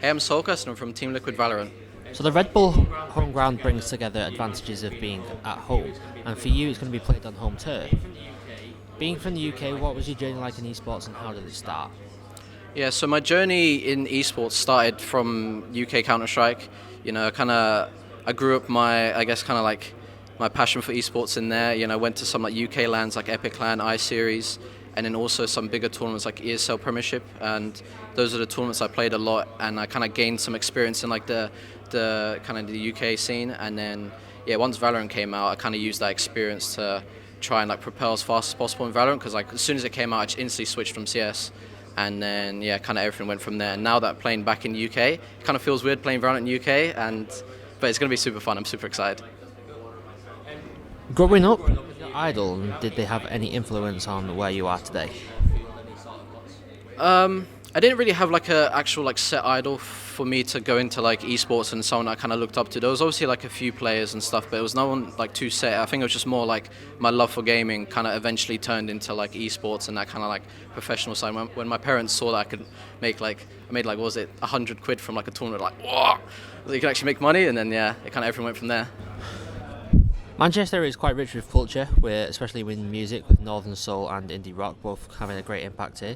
Hey, I'm Soulcas and I'm from Team Liquid Valorant. So the Red Bull home ground brings together advantages of being at home, and for you, it's going to be played on home turf. Being from the UK, what was your journey like in esports, and how did it start? Yeah, so my journey in esports started from UK Counter Strike. I grew up I guess, my passion for esports in there. Went to some like UK lands like Epic Land, I Series, and then also some bigger tournaments like ESL Premiership. And those are the tournaments I played a lot, and I kind of gained some experience in like the kind of the UK scene. And then yeah, once Valorant came out, I kind of used that experience to try and like propel as fast as possible in Valorant because like as soon as it came out, I just instantly switched from CS. And then yeah, kind of everything went from there. And now that playing back in the UK, it kind of feels weird playing Valorant in the UK, but it's going to be super fun. I'm super excited. Growing up, your idol, and did they have any influence on where you are today? I didn't really have like a actual like set idol for me to go into like esports and someone I kind of looked up to. There was obviously like a few players and stuff, but it was no one like too set. I think it was just more like my love for gaming kind of eventually turned into like esports and that kind of like professional side. When my parents saw that I could make like I made like what was it 100 quid from like a tournament, like whoa, you can actually make money, and then yeah, it kind of everything went from there. Manchester is quite rich with culture, especially with music, with Northern Soul and indie rock both having a great impact here.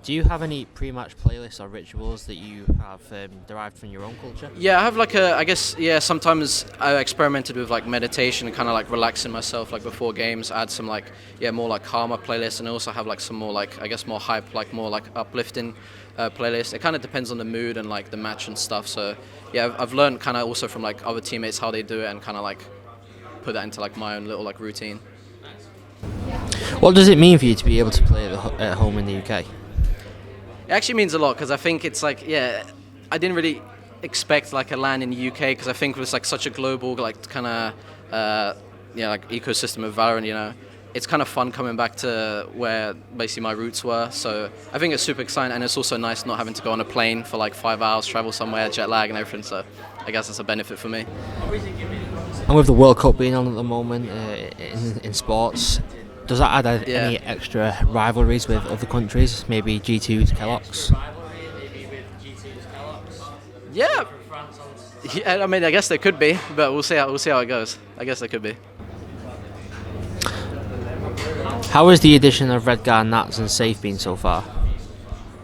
Do you have any pre-match playlists or rituals that you have derived from your own culture? Yeah, I have like I guess, yeah, sometimes I experimented with like meditation and kind of like relaxing myself like before games. I had some like, yeah, more like calmer playlists, and I also have like some more like, I guess more hype, like more like uplifting playlists. It kind of depends on the mood and like the match and stuff. So yeah, I've learned kind of also from like other teammates how they do it and kind of like put that into like my own little like routine. What does it mean for you to be able to play at home in the UK? It actually means a lot because I think it's like, yeah, I didn't really expect like a LAN in the UK because I think it was like such a global like kind of yeah, like ecosystem of Valorant. It's kind of fun coming back to where basically my roots were. So I think it's super exciting, and it's also nice not having to go on a plane for like 5 hours, travel somewhere, jet lag and everything. So I guess that's a benefit for me. And with the World Cup being on at the moment in sports, does that add Yeah. any extra rivalries with other countries? Maybe G2's Kellogg's? Yeah. Yeah, I mean, I guess there could be, but we'll see how it goes. I guess there could be. How has the addition of Redgar, Nats and Safe been so far?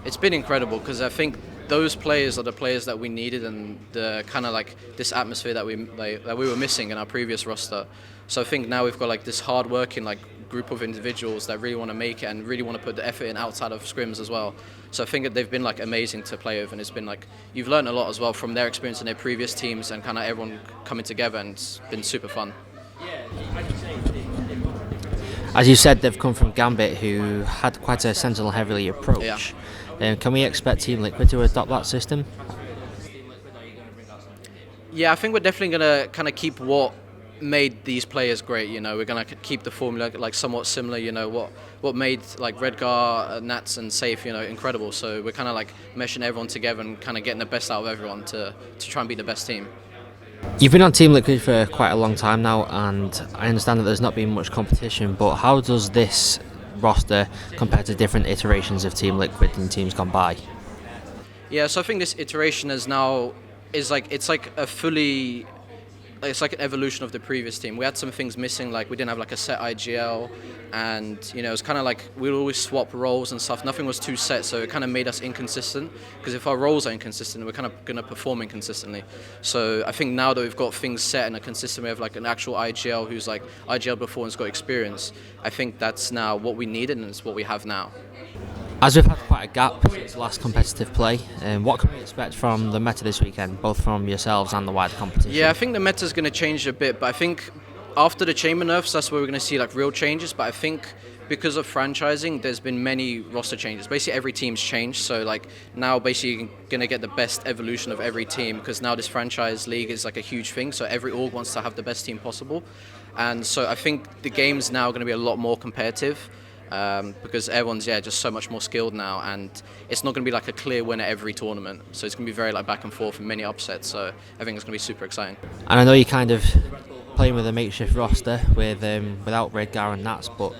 It's been incredible because I think those players are the players that we needed, and the kind of like this atmosphere that we were missing in our previous roster. So I think now we've got like this hard-working like group of individuals that really want to make it and really want to put the effort in outside of scrims as well. So I think that they've been like amazing to play with, and it's been like you've learned a lot as well from their experience in their previous teams and kind of everyone coming together, and it's been super fun. As you said, they've come from Gambit, who had quite a sentinel-heavy approach. Can we expect Team Liquid to adopt that system? Yeah, I think we're definitely gonna kind of keep what made these players great. We're gonna keep the formula like somewhat similar. What made like Redgar, Nats, and Safe, incredible. So we're kind of like meshing everyone together and kind of getting the best out of everyone to try and be the best team. You've been on Team Liquid for quite a long time now, and I understand that there's not been much competition, but how does this roster compare to different iterations of Team Liquid and teams gone by? Yeah, so I think this iteration is like it's like an evolution of the previous team. We had some things missing, like we didn't have like a set IGL, and it was kind of like we'd always swap roles and stuff. Nothing was too set, so it kind of made us inconsistent. Because if our roles are inconsistent, we're kind of going to perform inconsistently. So I think now that we've got things set and are consistent, we have like an actual IGL who's like IGL before and's got experience. I think that's now what we needed, and it's what we have now. As we've had quite a gap since last competitive play, what can we expect from the meta this weekend, both from yourselves and the wider competition? Yeah, I think the meta's going to change a bit, but I think after the chamber nerfs, that's where we're going to see like real changes. But I think because of franchising, there's been many roster changes. Basically, every team's changed. So like now, basically, you're going to get the best evolution of every team because now this franchise league is like a huge thing. So every org wants to have the best team possible, and so I think the game's now going to be a lot more competitive. Because everyone's just so much more skilled now, and it's not going to be like a clear winner every tournament. So it's going to be very like back and forth and many upsets. So I think it's going to be super exciting. And I know you're kind of playing with a makeshift roster without Redgar and Nats, but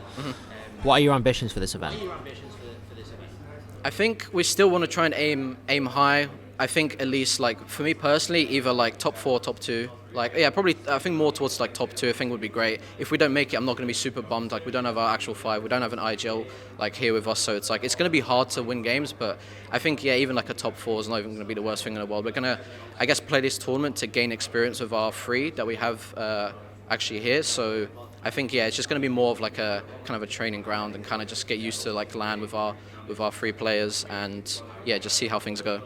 what are your ambitions for this event? I think we still want to try and aim high. I think at least like for me personally, either like top four, top two. Like yeah, probably I think more towards like top two. I think would be great. If we don't make it, I'm not going to be super bummed. Like we don't have our actual five, we don't have an IGL like here with us, so it's like it's going to be hard to win games. But I think yeah, even like a top four is not even going to be the worst thing in the world. We're gonna, I guess, play this tournament to gain experience with our three that we have actually here. So I think yeah, it's just going to be more of like a kind of a training ground and kind of just get used to like land with our three players and yeah, just see how things go.